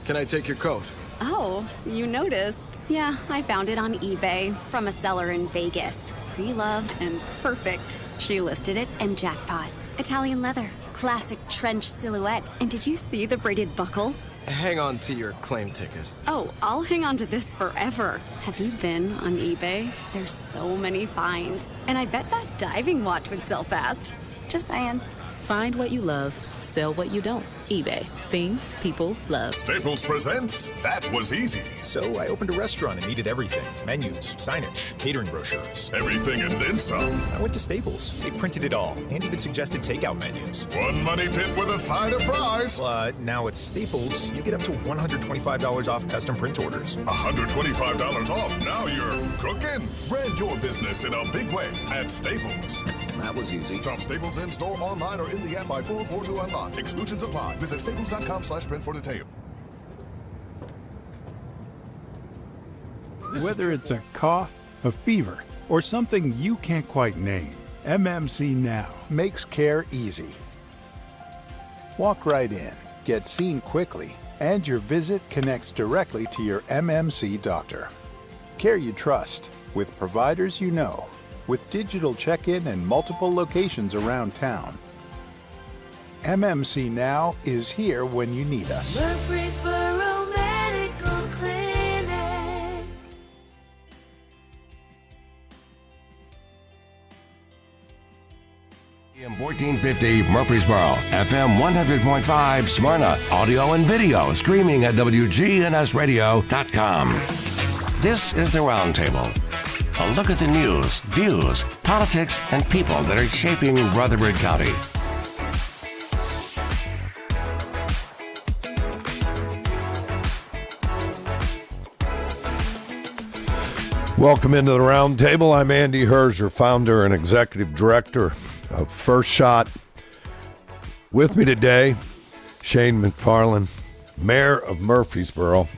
Can I take your coat? Oh, you noticed. Yeah, I found it on eBay from a seller in Vegas. Pre-loved and perfect. She listed it and jackpot. Italian leather, classic trench silhouette. And did you see the braided buckle? Hang on to your claim ticket. Oh, I'll hang on to this forever. Have you been on eBay? There's so many finds. And I bet that diving watch would sell fast. Just saying. Find what you love, sell what you don't. eBay. Things people love. Staples presents That Was Easy. So I opened a restaurant and needed everything. Menus, signage, catering brochures. Everything and then some. I went to Staples. They printed it all and even suggested takeout menus. One money pit with a side of fries. Now at Staples, you get up to $125 off custom print orders. $125 off. Now you're cooking. Brand your business in a big way at Staples. That was easy. Shop Staples in-store, online, or in the app by 4/4 to unlock. Exclusions apply. Visit staples.com/print for details. Whether it's a cough, a fever, or something you can't quite name, MMC Now makes care easy. Walk right in, get seen quickly, and your visit connects directly to your MMC doctor. Care you trust, with providers you know, with digital check-in and multiple locations around town. MMC Now is here when you need us. Murfreesboro Medical Clinic. AM 1450 Murfreesboro, FM 100.5 Smyrna, audio and video streaming at wgnsradio.com. This is the Roundtable. A look at the news, views, politics, and people that are shaping Rutherford County. Welcome into the Roundtable. I'm Andy Herzer, founder and executive director of First Shot. With me today, Shane McFarland, mayor of Murfreesboro.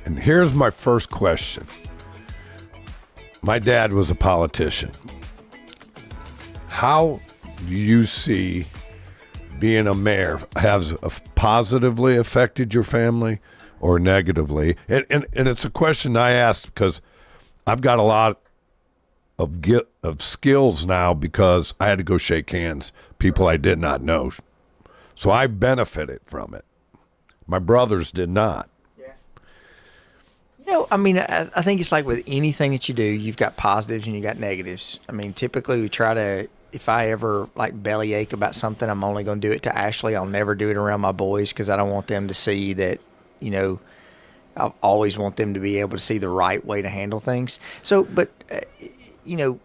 And here's my first question. My dad was a politician. How do you see being a mayor has positively affected your family or negatively? And it's a question I ask because I've got a lot of skills now because I had to go shake hands, people I did not know. So I benefited from it. My brothers did not. You know, I mean, I think it's like with anything that you do, you've got positives and you got negatives. I mean, typically we try to, if I ever like bellyache about something, I'm only going to do it to Ashley. I'll never do it around my boys because I don't want them to see that, you know, I always want them to be able to see the right way to handle things. So, but, you know.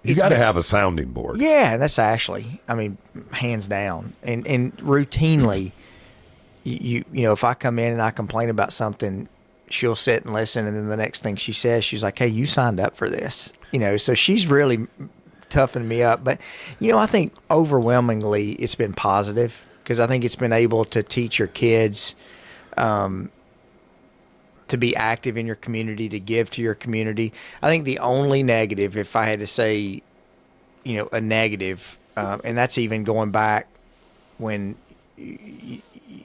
You got to have a sounding board. Yeah, and that's Ashley. I mean, hands down. And routinely, you know, if I come in and I complain about something, she'll sit and listen, and then the next thing she says, she's like, hey, you signed up for this. You know, so she's really toughened me up. But, you know, I think overwhelmingly it's been positive because I think it's been able to teach your kids to be active in your community, to give to your community. I think the only negative, if I had to say, you know, a negative, and that's even going back when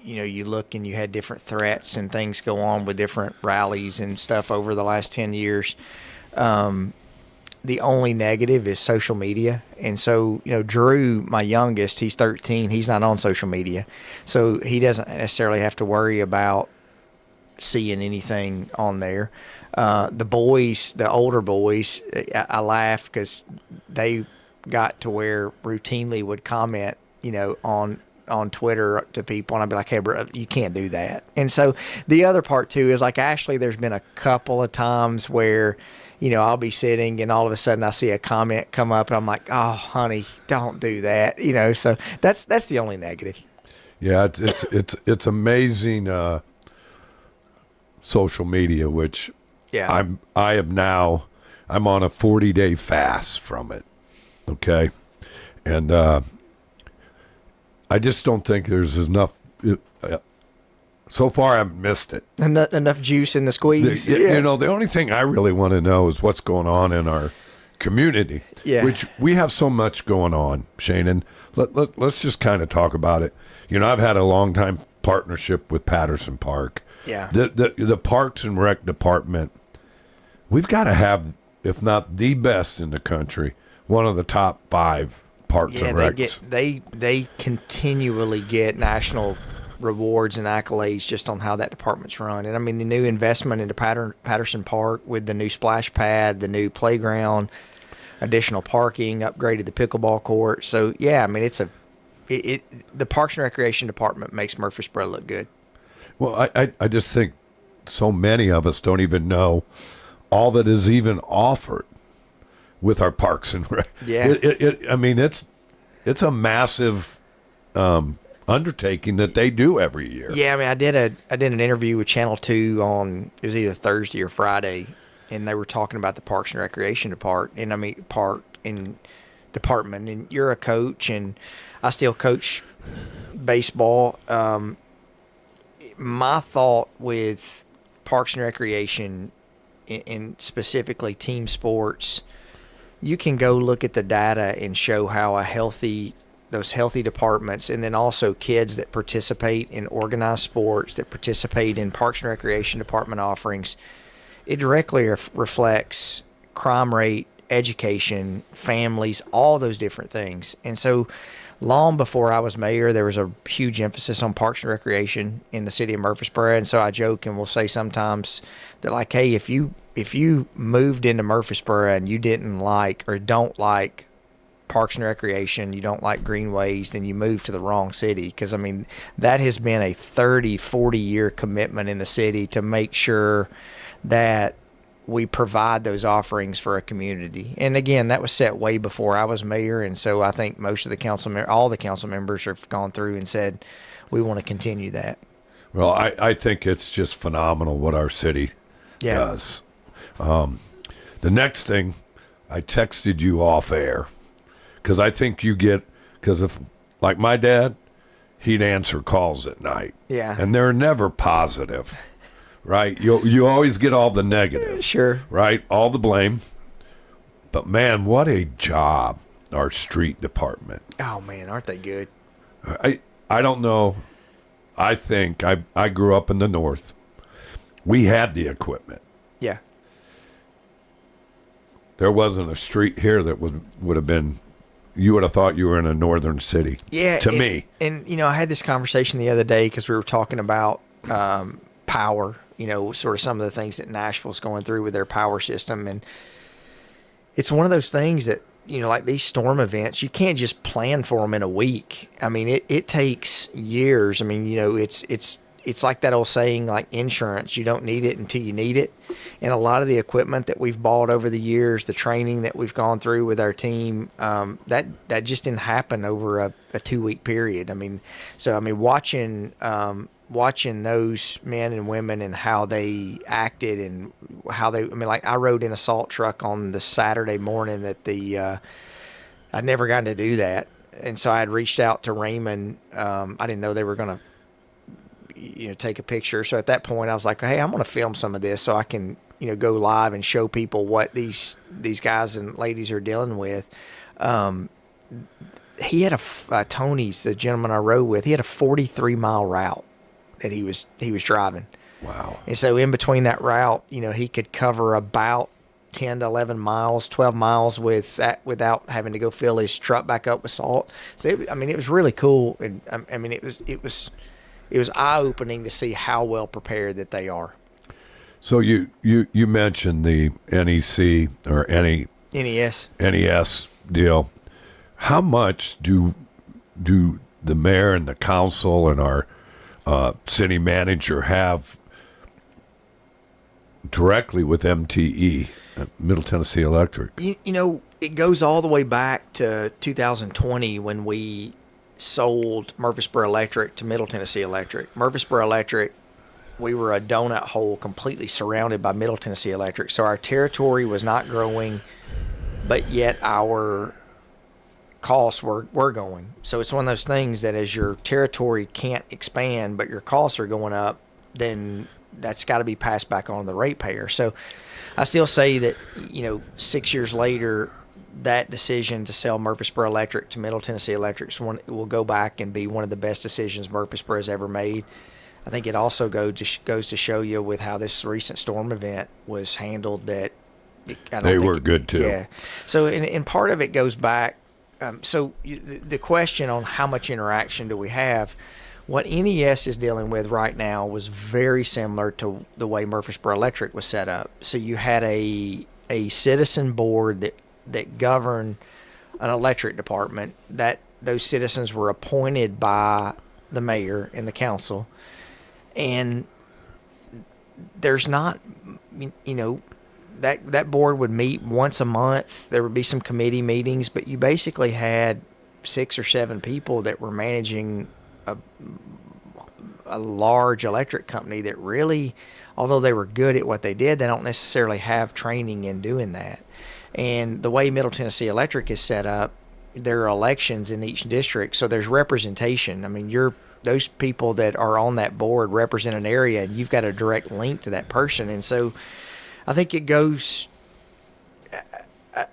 you know, you look and you had different threats and things go on with different rallies and stuff over the last 10 years. The only negative is social media. And so, you know, Drew, my youngest, he's 13. He's not on social media. So he doesn't necessarily have to worry about seeing anything on there. The boys, the older boys, I laugh because they got to where routinely would comment, you know, on Twitter to people, and I'd be like, hey, bro, you can't do that. And so the other part, too, is like Ashley, there's been a couple of times where, you know, I'll be sitting and all of a sudden I see a comment come up and I'm like, oh, honey, don't do that. You know, so that's the only negative. Yeah, it's amazing social media, which I'm on a 40-day fast from it. Okay. And I just don't think there's enough. So far, I've missed it. Enough juice in the squeeze. You know, the only thing I really want to know is what's going on in our community, which we have so much going on, Shane. And let's just kind of talk about it. You know, I've had a long time partnership with Patterson Park. Yeah. The Parks and Rec department, we've got to have, if not the best in the country, one of the top 5 Parks and Recs. They continually get national rewards and accolades just on how that department's run. And I mean, the new investment into Patterson Park with the new splash pad, the new playground, additional parking, upgraded the pickleball court. So yeah, I mean, the Parks and Recreation department makes Murfreesboro look good. Well, I just think so many of us don't even know all that is even offered with our Parks and Rec. Yeah. I mean, it's a massive undertaking that they do every year. Yeah, I mean, I did an interview with Channel 2 on, it was either Thursday or Friday, and they were talking about the Parks and Recreation department. And you're a coach, and I still coach baseball. My thought with Parks and Recreation, and specifically team sports, you can go look at the data and show how those healthy departments, and then also kids that participate in organized sports, that participate in Parks and Recreation department offerings, it directly reflects crime rate, education, families, all those different things. And so long before I was mayor, there was a huge emphasis on Parks and Recreation in the city of Murfreesboro. And so I joke and will say sometimes that, like, hey, if you moved into Murfreesboro and you didn't like or don't like Parks and Recreation, you don't like greenways, then you moved to the wrong city. Because, I mean, that has been a 30, 40-year commitment in the city to make sure that we provide those offerings for a community. And again, that was set way before I was mayor, and so I think most of the all the council members have gone through and said, we want to continue that. Well, I think it's just phenomenal what our city does. The next thing, I texted you off air, because I think because if, like my dad, he'd answer calls at night. Yeah. And they're never positive. Right? You always get all the negative. Sure. Right? All the blame. But, man, what a job, our street department. Oh, man, aren't they good? I don't know. I think I grew up in the north. We had the equipment. Yeah. There wasn't a street here that would have been, you would have thought you were in a northern city. Yeah. To me. And, I had this conversation the other day because we were talking about power, sort of some of the things that Nashville's going through with their power system. And it's one of those things that, like these storm events, you can't just plan for them in a week. I mean, it takes years. I mean, it's like that old saying, like insurance, you don't need it until you need it. And a lot of the equipment that we've bought over the years, the training that we've gone through with our team, that just didn't happen over a 2-week period. I mean, watching those men and women and how they acted and how I rode in a salt truck on the Saturday morning that I'd never gotten to do that. And so I had reached out to Raymond. I didn't know they were going to, take a picture. So at that point I was like, hey, I'm going to film some of this so I can, go live and show people what these guys and ladies are dealing with. He had Tony's, the gentleman I rode with, he had a 43-mile route that he was driving. Wow. And so in between that route, he could cover about 10 to 11 miles, 12 miles without having to go fill his truck back up with salt. So it was really cool, and it was eye-opening to see how well prepared that they are. So you mentioned the NEC or NES deal. How much do the mayor and the council and our city manager have directly with MTE, Middle Tennessee Electric? It goes all the way back to 2020 when we sold Murfreesboro Electric to Middle Tennessee Electric. Murfreesboro Electric, we were a donut hole completely surrounded by Middle Tennessee Electric. So our territory was not growing, but yet our costs were going. So it's one of those things that as your territory can't expand, but your costs are going up, then that's got to be passed back on to the ratepayer. So I still say that, 6 years later, that decision to sell Murfreesboro Electric to Middle Tennessee Electric will go back and be one of the best decisions Murfreesboro has ever made. I think it also goes to show you with how this recent storm event was handled that they were good too. Yeah. So, and part of it goes back. The question on how much interaction do we have, what NES is dealing with right now was very similar to the way Murfreesboro Electric was set up. So you had a citizen board that governed an electric department, that those citizens were appointed by the mayor and the council. And there's not, that board would meet once a month. There would be some committee meetings, but you basically had 6 or 7 people that were managing a large electric company that really, although they were good at what they did, they don't necessarily have training in doing that. And the way Middle Tennessee Electric is set up, there are elections in each district, so there's representation. I mean, those people that are on that board represent an area, and you've got a direct link to that person. And so I think it goes,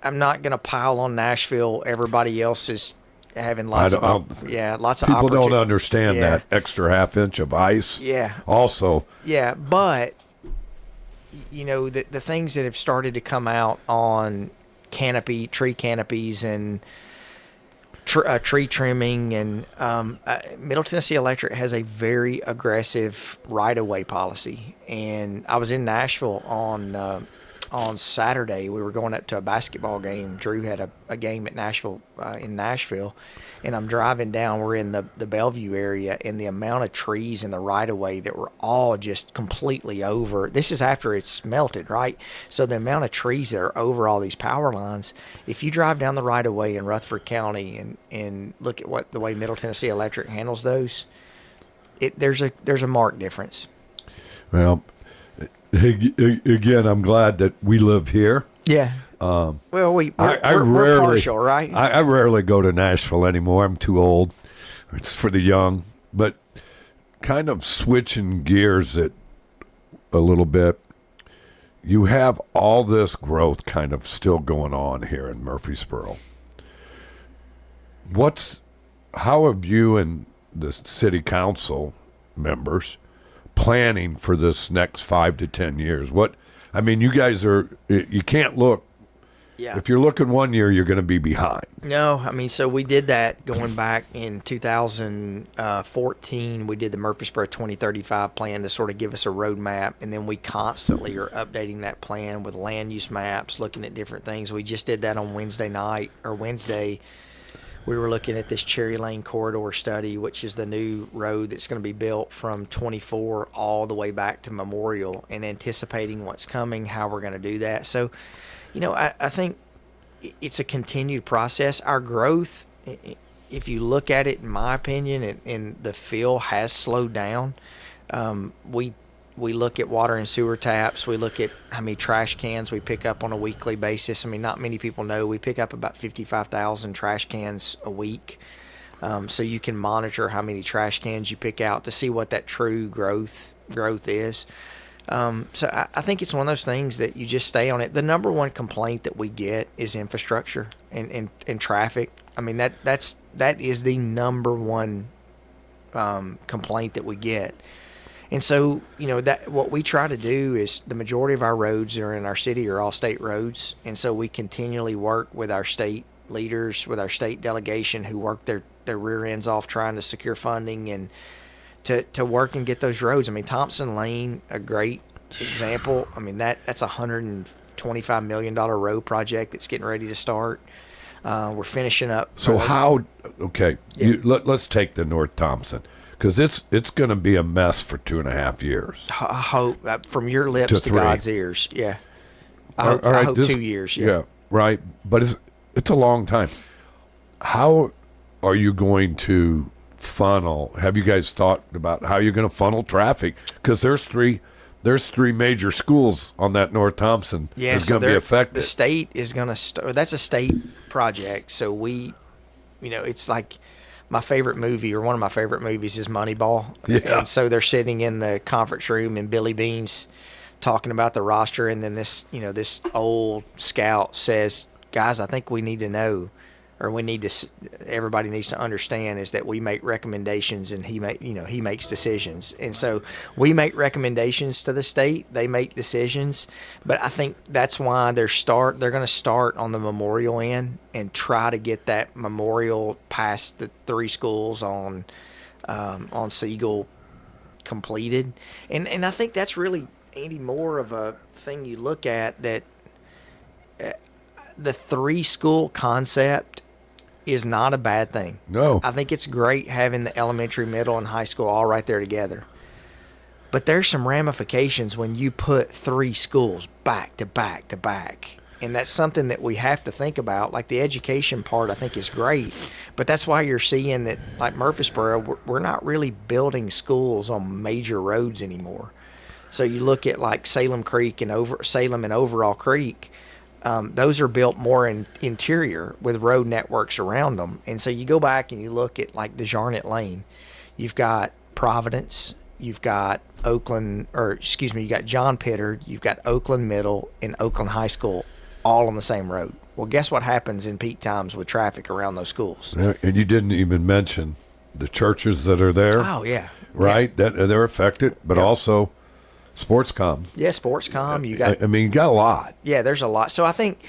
I'm not going to pile on Nashville. Everybody else is having lots of people don't understand that extra half inch of ice. Yeah. Also. Yeah, but the things that have started to come out on tree canopies and tree trimming, and Middle Tennessee Electric has a very aggressive right-of-way policy. And I was in Nashville on Saturday. We were going up to a basketball game. Drew had a game at Nashville, in Nashville, and I'm driving down. We're in the Bellevue area, and the amount of trees in the right-of-way that were all just completely over. This is after it's melted, right? So the amount of trees that are over all these power lines, if you drive down the right-of-way in Rutherford County and look at the way Middle Tennessee Electric handles those, there's a marked difference. Well, again, I'm glad that we live here. Yeah. Well, we're rarely, partial, right? I rarely go to Nashville anymore. I'm too old. It's for the young. But kind of switching gears a little bit, you have all this growth kind of still going on here in Murfreesboro. How have you and the city council members planning for this next 5 to 10 years? You guys you can't look. Yeah. If you're looking 1 year, you're going to be behind. No, so we did that going back in 2014. We did the Murfreesboro 2035 plan to sort of give us a roadmap, and then we constantly are updating that plan with land use maps, looking at different things. We just did that on Wednesday. We were looking at this Cherry Lane corridor study, which is the new road that's going to be built from 24 all the way back to Memorial, and anticipating what's coming, how we're going to do that. So, I think it's a continued process. Our growth, if you look at it, in my opinion, and the feel has slowed down. We look at water and sewer taps. We look at how many trash cans we pick up on a weekly basis. Not many people know we pick up about 55,000 trash cans a week. So you can monitor how many trash cans you pick out to see what that true growth is. So I think it's one of those things that you just stay on it. The number one complaint that we get is infrastructure and traffic. That is the number one complaint that we get. And so, that what we try to do is, the majority of our roads are in our city are all state roads. And so we continually work with our state leaders, with our state delegation, who work their rear ends off trying to secure funding and to work and get those roads. Thompson Lane, a great example. That's a $125 million road project that's getting ready to start. We're finishing up. So let's take the North Thompson, because it's going to be a mess for 2.5 years. I hope, from your lips to God's ears. Yeah. I hope 2 years. Yeah, right. But it's a long time. How are you going to funnel? Have you guys thought about how you're going to funnel traffic? Because there's three major schools on that North Thompson that's going to be affected. The state is going to start. That's a state project. So it's like my favorite movie, or one of my favorite movies, is Moneyball. Yeah. And so they're sitting in the conference room, and Billy Bean's talking about the roster, and then this old scout says, guys, I think we need to know, or everybody needs to understand, is that we make recommendations and he makes decisions. And so we make recommendations to the state, they make decisions. But I think that's why they're going to start on the Memorial end and try to get that Memorial past the 3 schools on Siegel completed. And I think that's really, Andy, more of a thing you look at, that the 3-school concept is not a bad thing. No. I think it's great having the elementary, middle, and high school all right there together. But there's some ramifications when you put 3 schools back to back to back. And that's something that we have to think about. Like, the education part, I think, is great. But that's why you're seeing that, like Murfreesboro, we're not really building schools on major roads anymore. So you look at like Salem and Overall Creek. Those are built more interior with road networks around them. And so you go back and you look at like DeJarnette Lane. You've got Providence, you've got you got John Pittard, you've got Oakland Middle and Oakland High School all on the same road. Well, guess what happens in peak times with traffic around those schools? And you didn't even mention the churches that are there. Oh, yeah. Right? Yeah. They're affected, but also SportsCom. Yeah, SportsCom. You got a lot. Yeah, there's a lot. So I think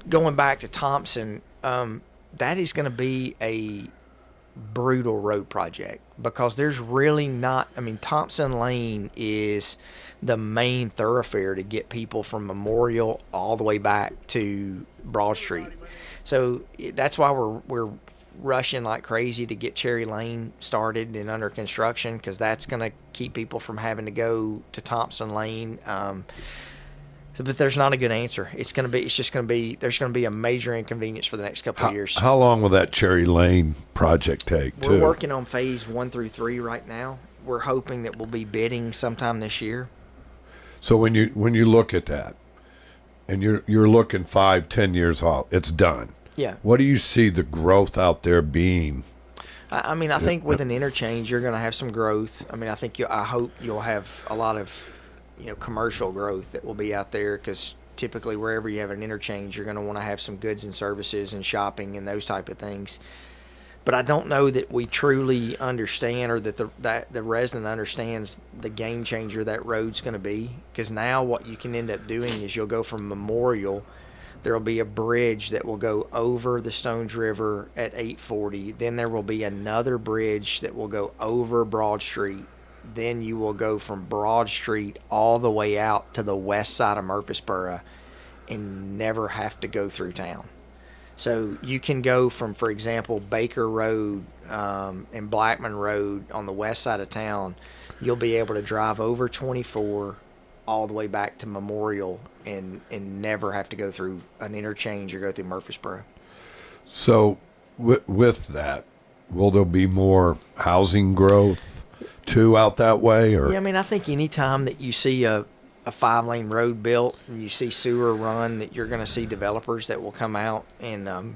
going back to Thompson, that is going to be a brutal road project, because there's really not. I mean, Thompson Lane is the main thoroughfare to get people from Memorial all the way back to Broad Street. So that's why we're rushing like crazy to get Cherry Lane started and under construction, because that's going to keep people from having to go to Thompson Lane. But there's not a good answer. There's going to be a major inconvenience for the next couple of years. How long will that Cherry Lane project take? We're working on phase 1 through 3 right now. We're hoping that we'll be bidding sometime this year. So when you look at that, and you're looking 5-10 years out, it's done. Yeah. What do you see the growth out there being? I mean, I think with an interchange, you're going to have some growth. I mean, I hope you'll have a lot of, commercial growth that will be out there, because typically wherever you have an interchange, you're going to want to have some goods and services and shopping and those type of things. But I don't know that we truly understand, or that the resident understands the game changer that road's going to be. Because now what you can end up doing is you'll go from Memorial. There will be a bridge that will go over the Stones River at 840. Then there will be another bridge that will go over Broad Street. Then you will go from Broad Street all the way out to the west side of Murfreesboro and never have to go through town. So you can go from, for example, Baker Road and Blackman Road on the west side of town. You'll be able to drive over 24 all the way back to Memorial and never have to go through an interchange or go through Murfreesboro. So with that, will there be more housing growth too out that way? Or? Yeah, I mean, I think any time that you see a 5-lane road built and you see sewer run, that you're going to see developers that will come out and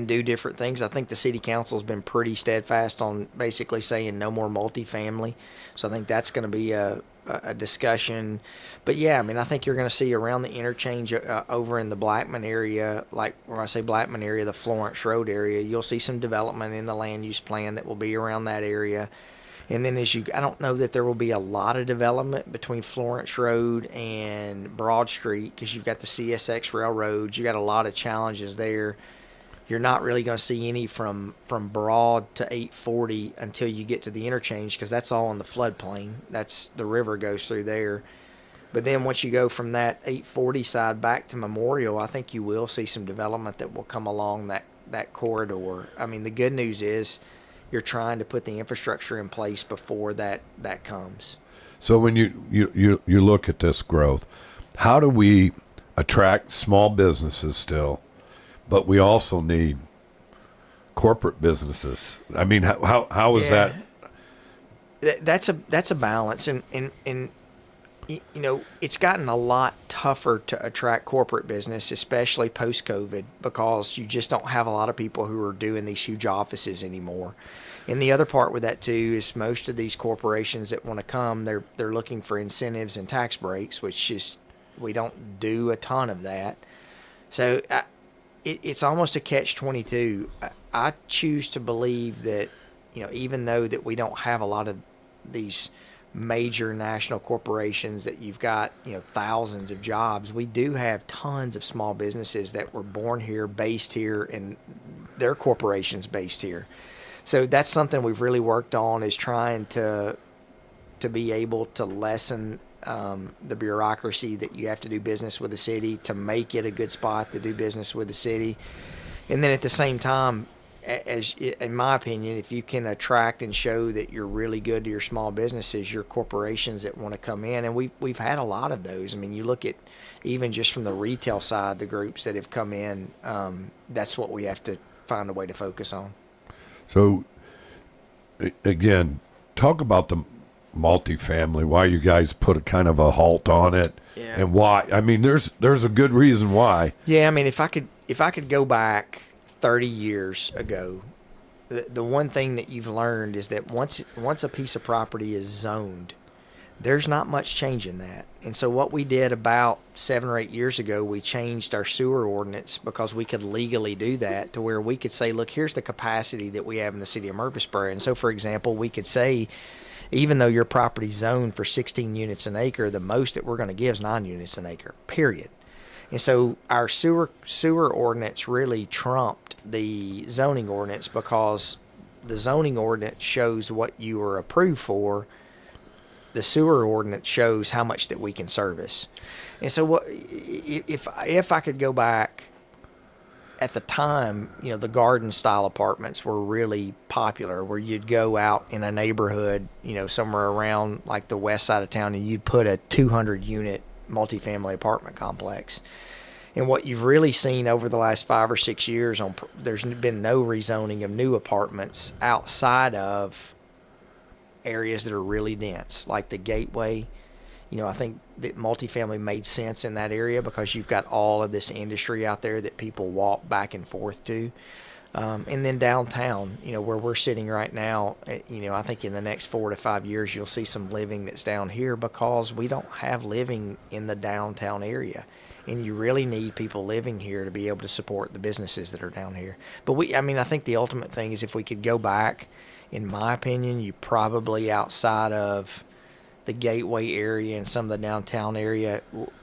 do different things. I think the city council's been pretty steadfast on basically saying no more multifamily. So I think that's going to be a discussion. But yeah, I mean, I think you're going to see around the interchange over in the Blackman area, like when I say Blackman area, the Florence Road area, you'll see some development in the land use plan that will be around that area. And then I don't know that there will be a lot of development between Florence Road and Broad Street, because you've got the CSX railroads. You got a lot of challenges there. You're not really going to see any from Broad to 840 until you get to the interchange, because that's all on the floodplain. That's the river goes through there. But then once you go from that 840 side back to Memorial, I think you will see some development that will come along that corridor. I mean, the good news is you're trying to put the infrastructure in place before that comes. So when you look at this growth, how do we attract small businesses still, but we also need corporate businesses? I mean, how is that? That's a balance, and it's gotten a lot tougher to attract corporate business, especially post-COVID, because you just don't have a lot of people who are doing these huge offices anymore. And the other part with that too is most of these corporations that want to come, they're looking for incentives and tax breaks, which is, we don't do a ton of that. So it's almost a catch-22. I choose to believe that, even though that we don't have a lot of these major national corporations that you've got, thousands of jobs, we do have tons of small businesses that were born here, based here, and their corporations based here. So that's something we've really worked on, is trying to be able to lessen the bureaucracy that you have to do business with the city, to make it a good spot to do business with the city. And then at the same time, as in my opinion, if you can attract and show that you're really good to your small businesses, your corporations that want to come in, and we've had a lot of those. I mean, you look at even just from the retail side, the groups that have come in, that's what we have to find a way to focus on. So, again, talk about the multifamily, why you guys put a kind of a halt on it, and why. I mean, there's a good reason why. Yeah, I mean, if I could go back 30 years ago, the one thing that you've learned is that once a piece of property is zoned, there's not much change in that. And so what we did about 7 or 8 years ago, we changed our sewer ordinance because we could legally do that, to where we could say, look, here's the capacity that we have in the city of Murfreesboro. And so, for example, we could say, even though your property's zoned for 16 units an acre, the most that we're going to give is 9 units an acre, period. And so our sewer ordinance really trumped the zoning ordinance, because the zoning ordinance shows what you were approved for. The sewer ordinance shows how much that we can service. And so if I could go back, at the time, the garden style apartments were really popular, where you'd go out in a neighborhood, somewhere around like the west side of town, and you'd put a 200 unit multifamily apartment complex. And what you've really seen over the last 5 or 6 years, there's been no rezoning of new apartments outside of areas that are really dense, like the Gateway. I think that multifamily made sense in that area because you've got all of this industry out there that people walk back and forth to. And then downtown, where we're sitting right now, I think in the next 4 to 5 years, you'll see some living that's down here, because we don't have living in the downtown area. And you really need people living here to be able to support the businesses that are down here. But I think the ultimate thing is, if we could go back, in my opinion, you probably, outside of the Gateway area and some of the downtown area,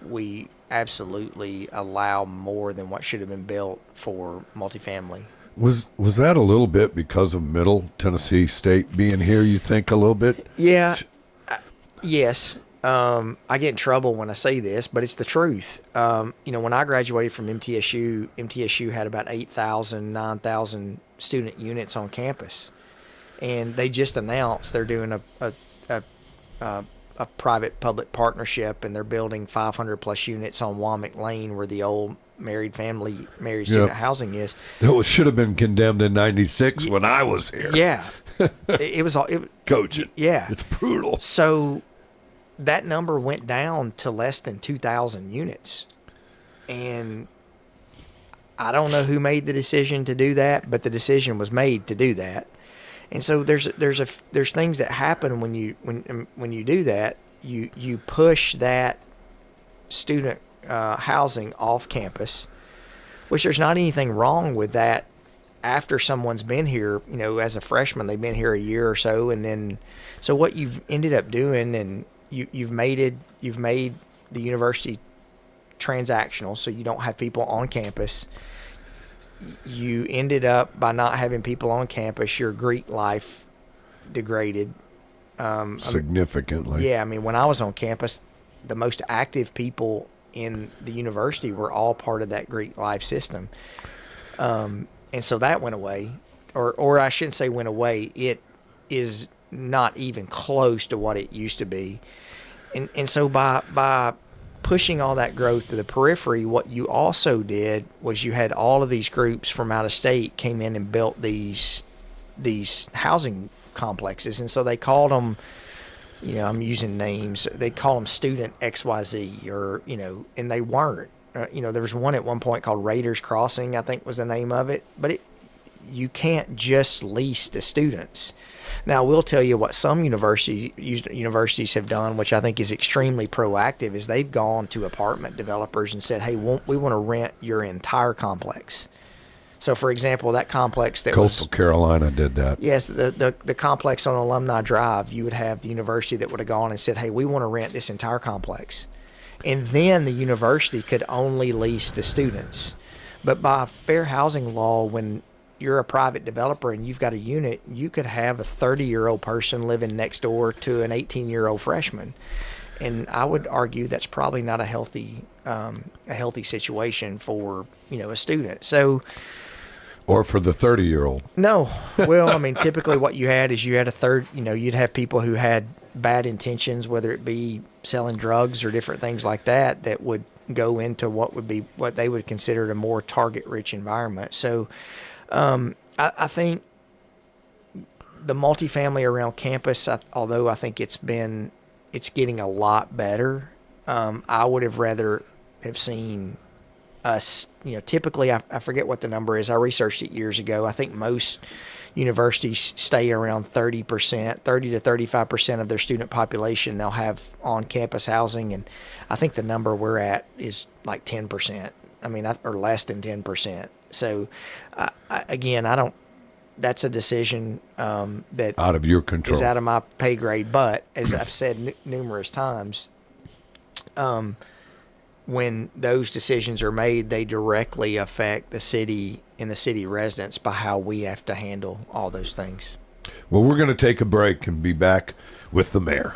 we absolutely allow more than what should have been built for multifamily. Was that a little bit because of Middle Tennessee State being here, you think, a little bit? Yeah. Yes. I get in trouble when I say this, but it's the truth. When I graduated from MTSU had about 8,000, 9,000 student units on campus. And they just announced they're doing a private-public partnership, and they're building 500-plus units on Womack Lane, where the old married student housing is. That should have been condemned in '96 when I was here. Yeah. It was all... Coach, yeah. It's brutal. So that number went down to less than 2,000 units. And I don't know who made the decision to do that, but the decision was made to do that. And so there's things that happen when you do that. You push that student housing off campus, which there's not anything wrong with that. After someone's been here, as a freshman, they've been here a year or so, and then so what you've ended up doing, and you've made the university transactional, so you don't have people on campus. You ended up, by not having people on campus, your Greek life degraded significantly. When I was on campus, the most active people in the university were all part of that Greek life system. And so that went away, or I shouldn't say went away. It is not even close to what it used to be. And so by pushing all that growth to the periphery, what you also did was you had all of these groups from out of state came in and built these housing complexes. And so they called them, I'm using names, they call them Student XYZ, or, and they weren't. There was one at one point called Raiders Crossing, I think was the name of it. But you can't just lease to students. Now, I will tell you what some universities have done, which I think is extremely proactive, is they've gone to apartment developers and said, hey, we want to rent your entire complex. So, for example, that complex that Coastal Carolina did that. Yes, the complex on Alumni Drive, you would have the university that would have gone and said, hey, we want to rent this entire complex. And then the university could only lease to students. But by fair housing law, when you're a private developer and you've got a unit, you could have a 30-year-old person living next door to an 18-year-old freshman. And I would argue that's probably not a healthy situation for, a student. So, or for the 30-year-old. No. Well, I mean, typically what you had is you'd have people who had bad intentions, whether it be selling drugs or different things like that would go into what they would consider a more target-rich environment. So I think the multifamily around campus, although I think it's getting a lot better, I would have rather have seen us, typically, I forget what the number is. I researched it years ago. I think most universities stay around 30% to 35% of their student population they'll have on-campus housing, and I think the number we're at is like 10%. I mean, or less than 10%. So, again, that's a decision that out of your control, is out of my pay grade. But as I've said numerous times, when those decisions are made, they directly affect the city and the city residents by how we have to handle all those things. Well, we're going to take a break and be back with the mayor.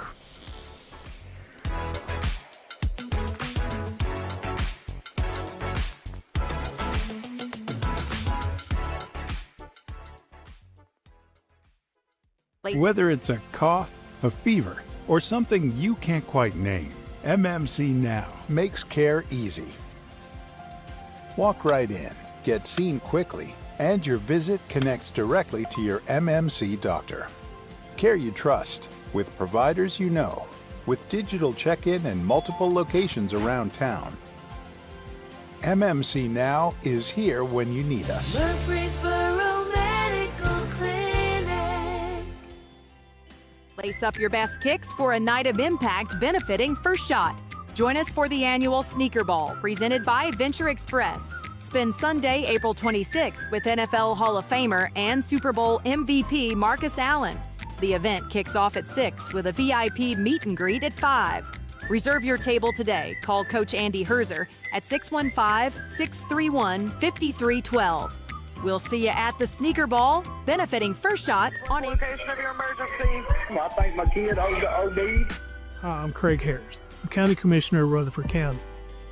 Whether it's a cough, a fever, or something you can't quite name, MMC Now makes care easy. Walk right in, get seen quickly, and your visit connects directly to your MMC doctor. Care you trust, with providers you know, with digital check-in and multiple locations around town. MMC Now is here when you need us. Murfreesboro Medical Clinic. Lace up your best kicks for a night of impact benefiting First Shot. Join us for the annual Sneaker Ball presented by Venture Express. Spend Sunday, April 26th with NFL Hall of Famer and Super Bowl MVP Marcus Allen. The event kicks off at 6 with a VIP meet and greet at 5. Reserve your table today. Call Coach Andy Herzer at 615-631-5312. We'll see you at the Sneaker Ball, benefiting First Shot on location of your emergency. I think my kid OD'd. Hi, I'm Craig Harris. I'm County Commissioner of Rutherford County.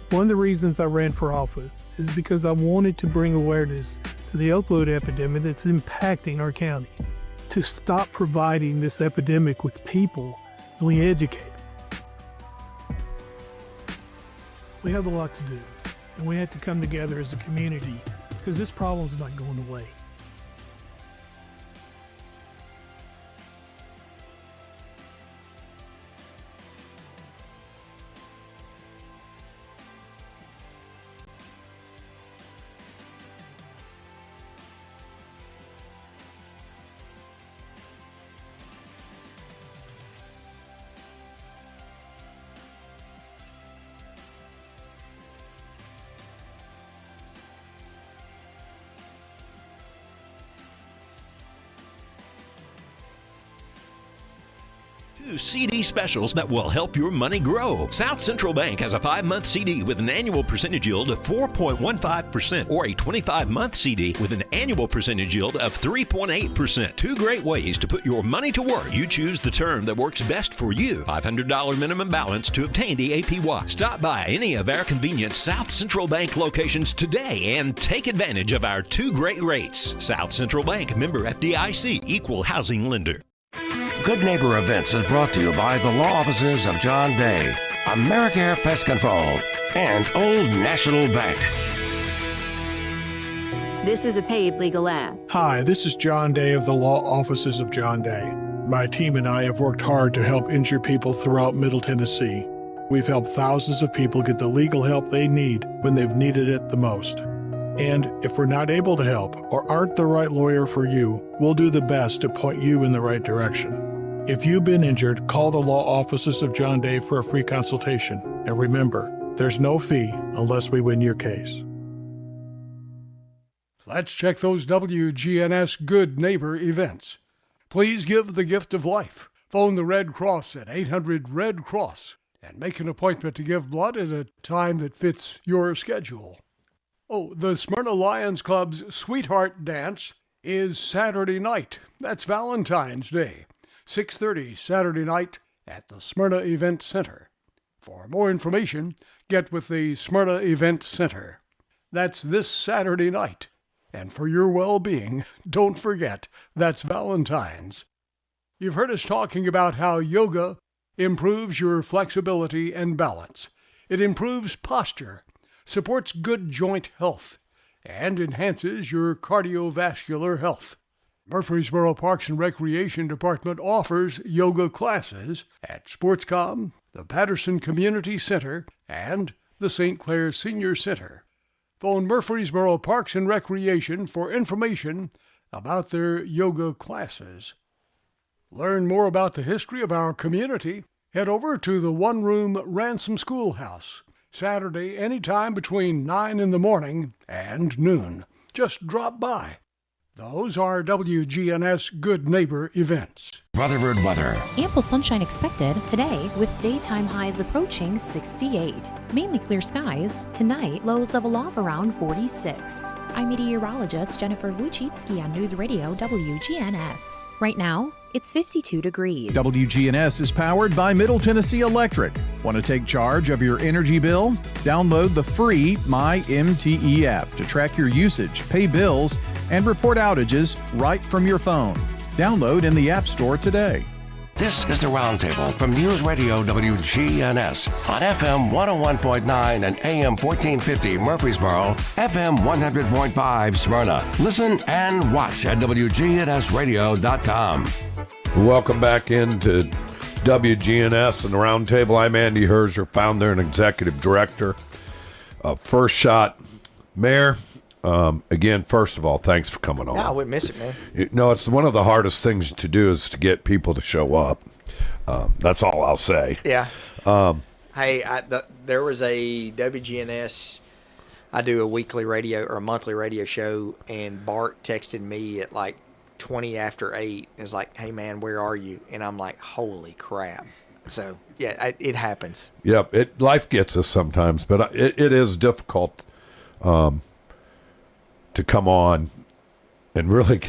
One of the reasons I ran for office is because I wanted to bring awareness to the opioid epidemic that's impacting our county. To stop providing this epidemic with people as we educate. We have a lot to do, and we have to come together as a community because this problem is not going away. CD specials that will help your money grow. South Central Bank has a 5-month CD with an annual percentage yield of 4.15% or a 25-month CD with an annual percentage yield of 3.8%. Two great ways to put your money to work. You choose the term that works best for you. $500 minimum balance to obtain the APY. Stop by any of our convenient South Central Bank locations today and take advantage of our two great rates. South Central Bank, member FDIC, equal housing lender. Good Neighbor Events is brought to you by the law offices of John Day, AmeriCare Pest Control, and Old National Bank. This is a paid legal ad. Hi, this is John Day of the law offices of John Day. My team and I have worked hard to help injured people throughout Middle Tennessee. We've helped thousands of people get the legal help they need when they've needed it the most. And if we're not able to help or aren't the right lawyer for you, we'll do the best to point you in the right direction. If you've been injured, call the law offices of John Day for a free consultation. And remember, there's no fee unless we win your case. Let's check those WGNS Good Neighbor events. Please give the gift of life. Phone the Red Cross at 800-RED-CROSS and make an appointment to give blood at a time that fits your schedule. Oh, the Smyrna Lions Club's Sweetheart Dance is Saturday night. That's Valentine's Day, 6:30 Saturday night at the Smyrna Event Center. For more information, get with the Smyrna Event Center. That's this Saturday night. And for your well-being, don't forget, that's Valentine's. You've heard us talking about how yoga improves your flexibility and balance. It improves posture, supports good joint health, and enhances your cardiovascular health. Murfreesboro Parks and Recreation Department offers yoga classes at Sportscom, the Patterson Community Center, and the St. Clair Senior Center. Phone Murfreesboro Parks and Recreation for information about their yoga classes. Learn more about the history of our community. Head over to the one-room Ransom Schoolhouse, Saturday anytime between 9 in the morning and noon. Just drop by. Those are WGNS Good Neighbor events. Rutherford weather. Ample sunshine expected today with daytime highs approaching 68. Mainly clear skies. Tonight, lows level off around 46. I'm meteorologist Jennifer Wojcicki on News Radio WGNS. Right now, it's 52 degrees. WGNS is powered by Middle Tennessee Electric. Want to take charge of your energy bill? Download the free MyMTE app to track your usage, pay bills, and report outages right from your phone. Download in the App Store today. This is the Roundtable from News Radio WGNS on FM 101.9 and AM 1450 Murfreesboro, FM 100.5 Smyrna. Listen and watch at wgnsradio.com. Welcome back into WGNS and the Roundtable. I'm Andy Herzer, founder and executive director of First Shot. Mayor, again, first of all, thanks for coming on. No, I wouldn't miss it, man. It's one of the hardest things to do is to get people to show up. That's all I'll say. Yeah. Hey, there was a WGNS. I do a weekly radio or a monthly radio show, and Bart texted me at like 20 after 8. It's like, hey, man, where are you? And I'm like, holy crap. So, yeah, it happens. Yep, life gets us sometimes, but it is difficult to come on and really,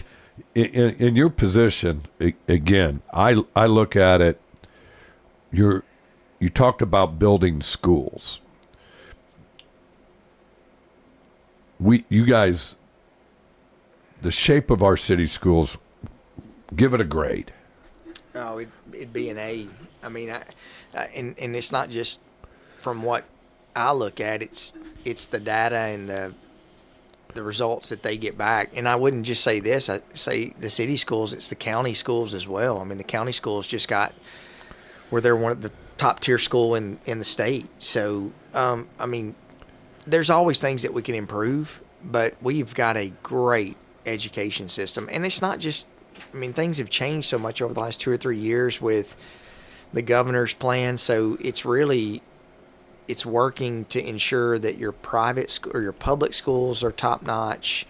in your position, again, I look at it, you talked about building schools. You guys, the shape of our city schools, give it a grade. Oh, it'd be an A. I mean, and it's not just from what I look at. It's the data and the results that they get back. And I wouldn't just say this. I say the city schools. It's the county schools as well. I mean, the county schools just got where they're one of the top tier school in the state. So, I mean, there's always things that we can improve, but we've got a great education system. And it's not just, I mean, things have changed so much over the last 2 or 3 years with the governor's plan. So it's working to ensure that your private or your public schools are top notch,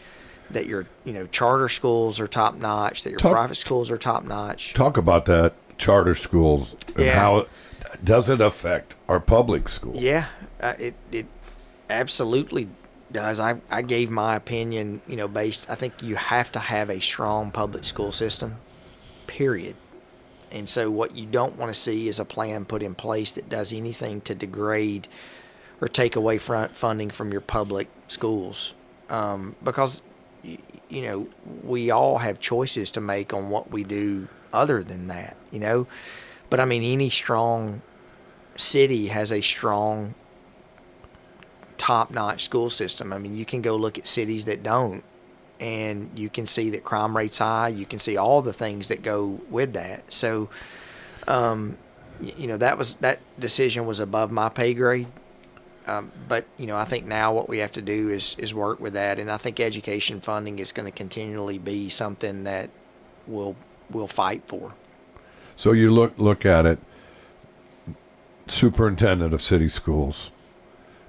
that your charter schools are top notch, that your private schools are top notch. Talk about that, charter schools, and how does it affect our public schools? Yeah, it absolutely does. I gave my opinion, based, I think you have to have a strong public school system, period. And so what you don't want to see is a plan put in place that does anything to degrade or take away funding from your public schools. Because, we all have choices to make on what we do other than that, But, I mean, any strong city has a strong, top-notch school system. I mean, you can go look at cities that don't, and you can see that crime rate's high. You can see all the things that go with that. So, that decision was above my pay grade. But, I think now what we have to do is work with that. And I think education funding is going to continually be something that we'll fight for. So you look at it, superintendent of city schools,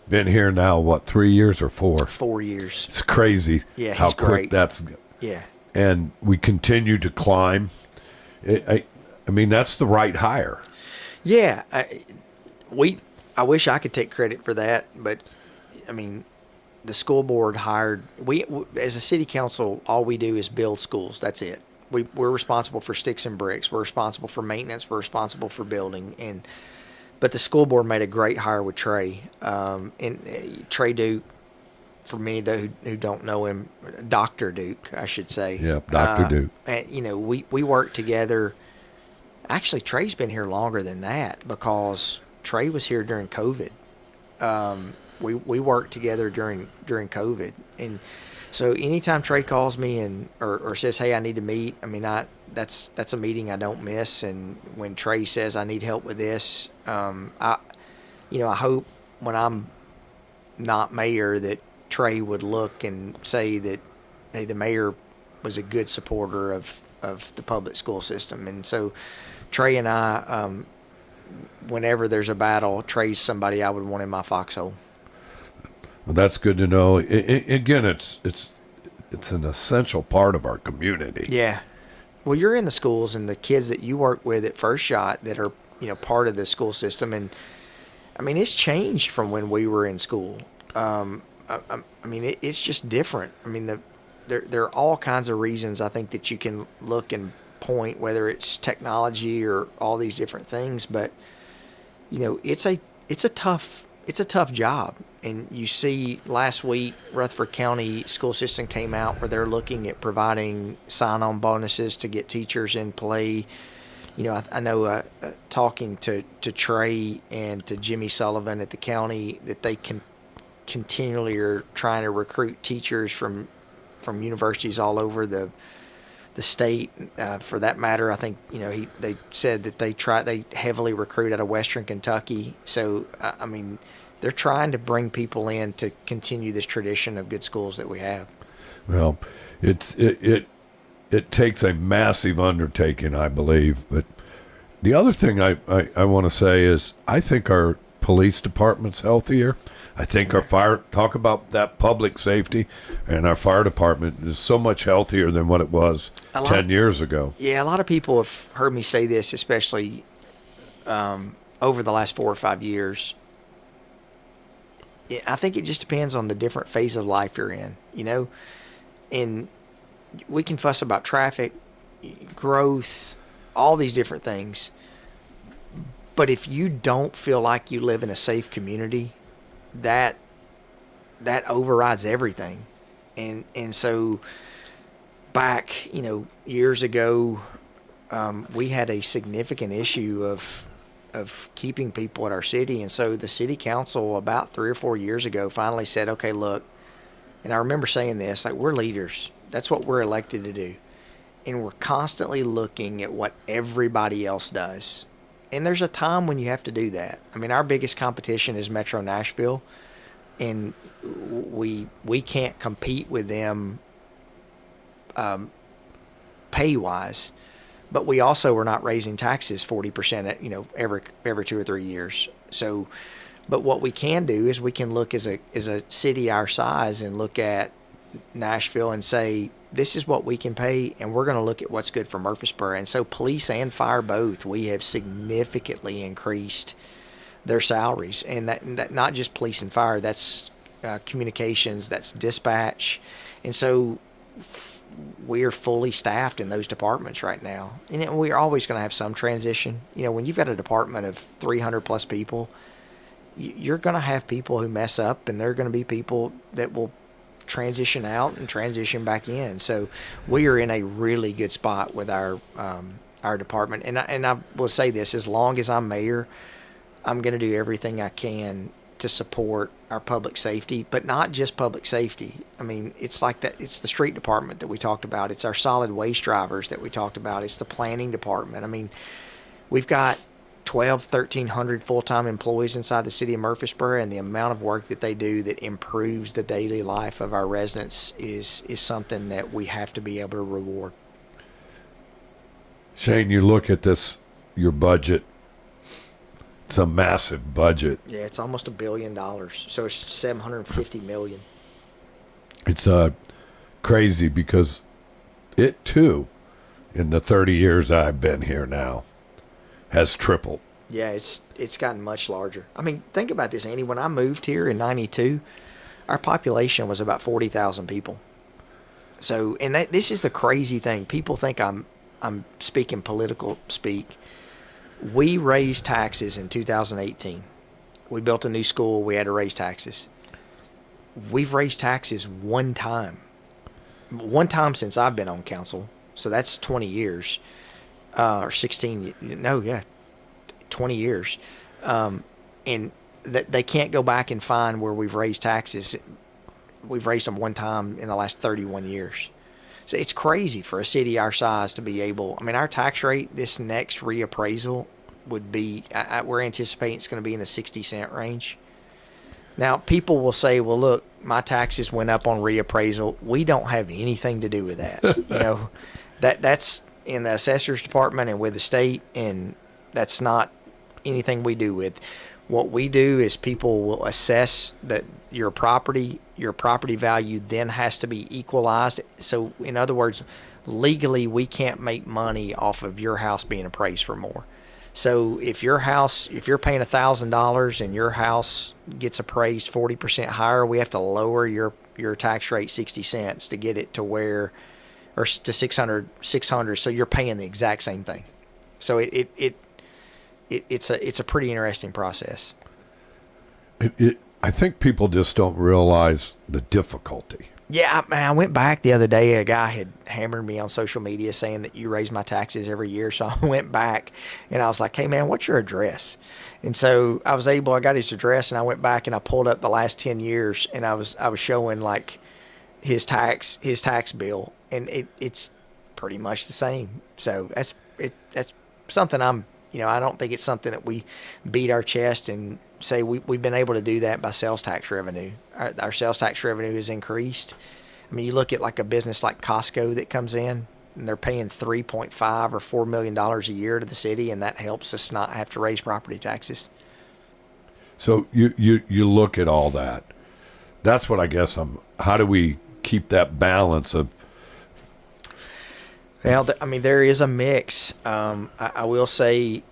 been here now, what, 3 years or 4? 4 years. It's crazy how quick great. that's. Yeah. And we continue to climb. I mean, that's the right hire. Yeah. I wish I could take credit for that, but, I mean, the school board hired, we as a city council, all we do is build schools. That's it. We're responsible for sticks and bricks. We're responsible for maintenance. We're responsible for building. But the school board made a great hire with Trey. And Trey Duke, for many who don't know him, Dr. Duke, I should say. Yeah, Dr. Duke. And, we work together. Actually, Trey's been here longer than that because Trey was here during COVID. We worked together during COVID. And so anytime Trey calls me or says, hey, I need to meet, I mean, that's a meeting I don't miss. And when Trey says I need help with this, I hope when I'm not mayor that Trey would look and say that, hey, the mayor was a good supporter of the public school system. And so Trey and I, whenever there's a battle, Trey's somebody I would want in my foxhole. Well, that's good to know. Again, it's an essential part of our community. Yeah. Well, you're in the schools, and the kids that you work with at First Shot that are part of the school system, and I mean it's changed from when we were in school. I mean it's just different. I mean there are all kinds of reasons I think that you can look and point, whether it's technology or all these different things, but it's a tough job. And you see last week, Rutherford County school system came out where they're looking at providing sign-on bonuses to get teachers in play. I know talking to Trey and to Jimmy Sullivan at the county that they continually are trying to recruit teachers from universities all over the state. For that matter, I think they said that they heavily recruit out of Western Kentucky. So I mean, they're trying to bring people in to continue this tradition of good schools that we have. Well, it takes a massive undertaking, I believe. But the other thing I want to say is I think our police department's healthier. I think our fire, talk about that public safety, and our fire department is so much healthier than what it was 10 years ago. Yeah, a lot of people have heard me say this, especially over the last 4 or 5 years. I think it just depends on the different phase of life you're in, and we can fuss about traffic, growth, all these different things. But if you don't feel like you live in a safe community, that overrides everything. And so back, years ago, we had a significant issue of keeping people at our city. And so the city council about 3 or 4 years ago finally said, okay, look, and I remember saying this, like, we're leaders. That's what we're elected to do. And we're constantly looking at what everybody else does. And there's a time when you have to do that. I mean, our biggest competition is Metro Nashville, and we can't compete with them pay-wise. But we also are not raising taxes 40%, every 2 or 3 years. So, but what we can do is we can look as a city our size and look at Nashville and say, this is what we can pay, and we're going to look at what's good for Murfreesboro. And so police and fire both, we have significantly increased their salaries. And that not just police and fire, that's communications, that's dispatch. And so we're fully staffed in those departments right now. And we're always going to have some transition. When you've got a department of 300 plus people, you're going to have people who mess up, and there are going to be people that will transition out and transition back in. So we are in a really good spot with our department. And I will say this, as long as I'm mayor, I'm going to do everything I can to support our public safety, but not just public safety. I mean, it's like that. It's the street department that we talked about. It's our solid waste drivers that we talked about. It's the planning department. I mean, we've got 1,300 full-time employees inside the city of Murfreesboro, and the amount of work that they do that improves the daily life of our residents is something that we have to be able to reward. Shane, you look at this, your budget. It's a massive budget. Yeah, it's almost $1 billion. So it's $750 million. It's crazy because it too, in the 30 years I've been here now, has tripled. Yeah, it's gotten much larger. I mean, think about this, Andy. When I moved here in '92, our population was about 40,000 people. So, and this is the crazy thing. People think I'm speaking political speak. We raised taxes in 2018. We built a new school. We had to raise taxes. We've raised taxes one time since I've been on council. So that's 20 years, or 16. No, yeah, 20 years. And they can't go back and find where we've raised taxes. We've raised them one time in the last 31 years. So it's crazy for a city our size to be able. I mean, our tax rate this next reappraisal would be. We're anticipating it's going to be in the 60-cent range. Now, people will say, "Well, look, my taxes went up on reappraisal." We don't have anything to do with that. You know, that's in the assessor's department and with the state, and that's not anything we do with. What we do is people will assess that your property value then has to be equalized. So, in other words, legally, we can't make money off of your house being appraised for more. So if you're paying $1,000 and your house gets appraised 40% higher, we have to lower your tax rate 60 cents to get it to where, or to 600. So you're paying the exact same thing. So it's a pretty interesting process. I think people just don't realize the difficulty. Yeah, I went back the other day. A guy had hammered me on social media saying that you raise my taxes every year. So I went back and I was like, "Hey man, what's your address?" And so I got his address, and I went back and I pulled up the last 10 years, and I was showing like his tax bill, and it's pretty much the same. So that's something I don't think it's something that we beat our chest and say we've been able to do that by sales tax revenue. Our sales tax revenue has increased. I mean, you look at like a business like Costco that comes in, and they're paying $3.5 or $4 million a year to the city, and that helps us not have to raise property taxes. So you look at all that. That's what I guess how do we keep that balance of? Well, there is a mix. I will say.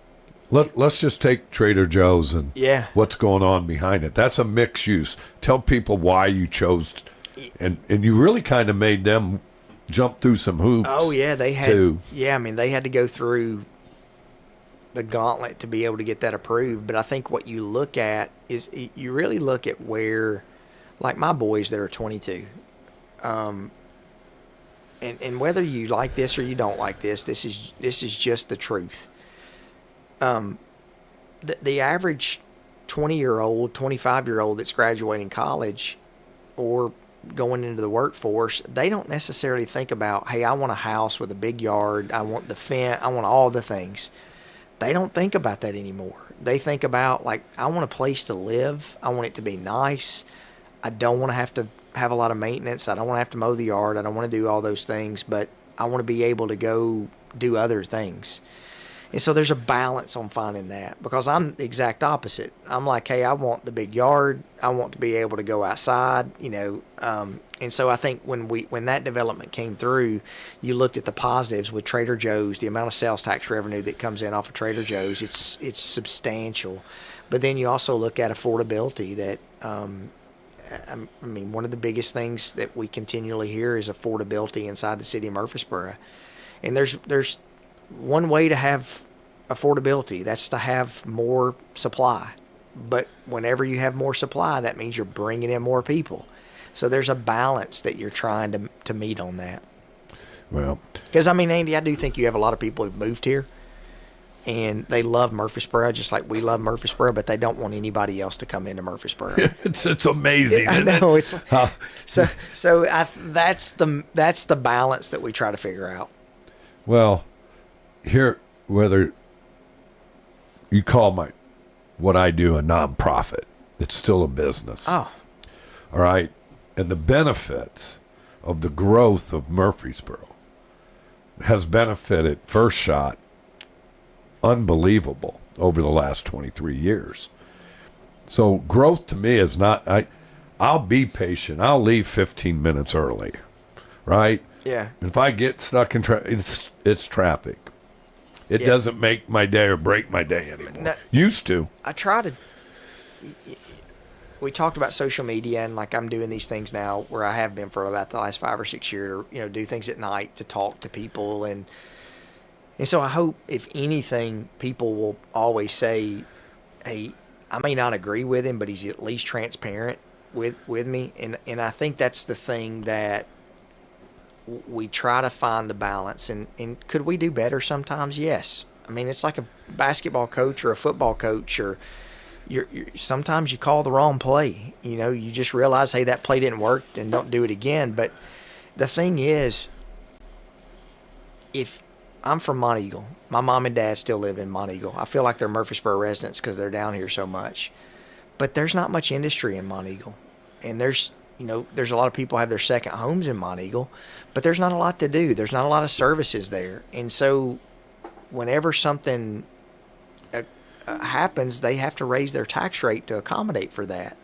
Let's just take Trader Joe's and what's going on behind it. That's a mixed use. Tell people why you chose, and you really kind of made them jump through some hoops. Oh yeah, they had. Yeah, I mean they had to go through the gauntlet to be able to get that approved. But I think what you look at is you really look at where, like my boys that are 22. And whether you like this or you don't like this is just the truth. The average 20-year-old, 25-year-old that's graduating college or going into the workforce, they don't necessarily think about, hey, I want a house with a big yard, I want the fence, I want all the things. They don't think about that anymore. They think about, like, I want a place to live, I want it to be nice, I don't want to have a lot of maintenance, I don't want to have to mow the yard, I don't want to do all those things, but I want to be able to go do other things. And so there's a balance on finding that, because I'm the exact opposite. I'm like, hey, I want the big yard, I want to be able to go outside, and so I think when that development came through, you looked at the positives with Trader Joe's, the amount of sales tax revenue that comes in off of Trader Joe's, it's substantial. But then you also look at affordability that, I mean, one of the biggest things that we continually hear is affordability inside the city of Murfreesboro. And there's one way to have affordability, that's to have more supply. But whenever you have more supply, that means you're bringing in more people. So there's a balance that you're trying to meet on that. Well, because, I mean, Andy, I do think you have a lot of people who've moved here, and they love Murfreesboro just like we love Murfreesboro, but they don't want anybody else to come into Murfreesboro. It's amazing. I know. It's so that's the balance that we try to figure out. Well, here, whether you call what I do a nonprofit. It's still a business. Oh. All right. And the benefits of the growth of Murfreesboro has benefited First Shot unbelievable over the last 23 years. So growth to me is not, I'll be patient. I'll leave 15 minutes early, right? Yeah. And if I get stuck in traffic, it's traffic. It doesn't make my day or break my day anymore. No, Used to. I try to. We talked about social media, and like I'm doing these things now where I have been for about the last 5 or 6 years, do things at night to talk to people. And so I hope, if anything, people will always say, hey, I may not agree with him, but he's at least transparent with me. And I think that's the thing that we try to find the balance. And could we do better sometimes? Yes. I mean, it's like a basketball coach or a football coach, or you're sometimes you call the wrong play. You just realize, hey, that play didn't work, and don't do it again. But the thing is, if I'm from Monteagle, my mom and dad still live in Monteagle. I feel like they're Murfreesboro residents because they're down here so much. But there's not much industry in Monteagle. And there's a lot of people have their second homes in Monteagle, but there's not a lot to do. There's not a lot of services there. And so whenever something happens, they have to raise their tax rate to accommodate for that.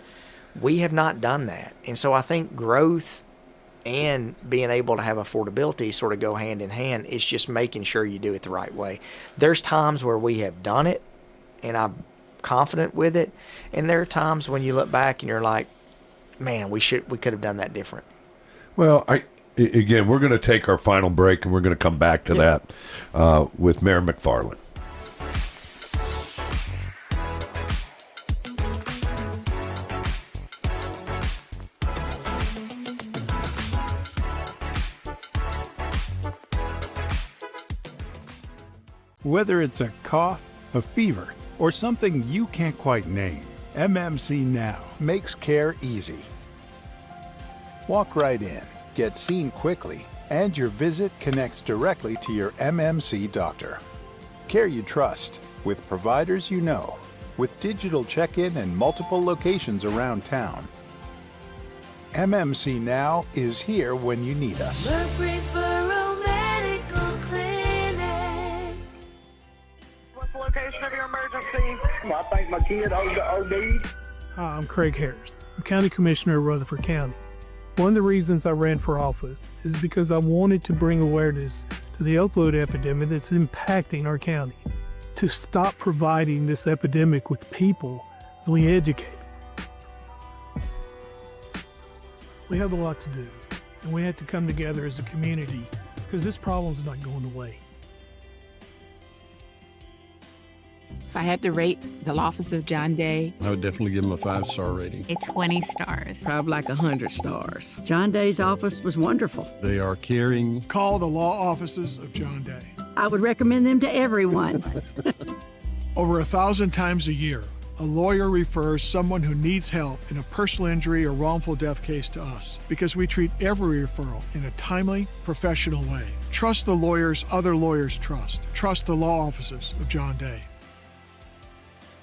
We have not done that. And so I think growth and being able to have affordability sort of go hand in hand. It's just making sure you do it the right way. There's times where we have done it, and I'm confident with it. And there are times when you look back and you're like, man, we could have done that different. Well, again, we're going to take our final break, and we're going to come back to that with Mayor McFarland. Whether it's a cough, a fever, or something you can't quite name, MMC Now makes care easy. Walk right in, get seen quickly, and your visit connects directly to your MMC doctor. Care you trust, with providers you know, with digital check-in and multiple locations around town. MMC Now is here when you need us. Murfreesboro Medical Clinic. What's the location of your emergency? I think my kid OD'd. Hi, I'm Craig Herzer. I'm County Commissioner of Rutherford County. One of the reasons I ran for office is because I wanted to bring awareness to the opioid epidemic that's impacting our county. To stop providing this epidemic with people as we educate. We have a lot to do, and we have to come together as a community because this problem's not going away. If I had to rate the office of John Day, I would definitely give him a 5-star rating. A 20 stars. Probably like 100 stars. John Day's office was wonderful. They are caring. Call the law offices of John Day. I would recommend them to everyone. Over 1,000 times a year, a lawyer refers someone who needs help in a personal injury or wrongful death case to us because we treat every referral in a timely, professional way. Trust the lawyers other lawyers trust. Trust the law offices of John Day.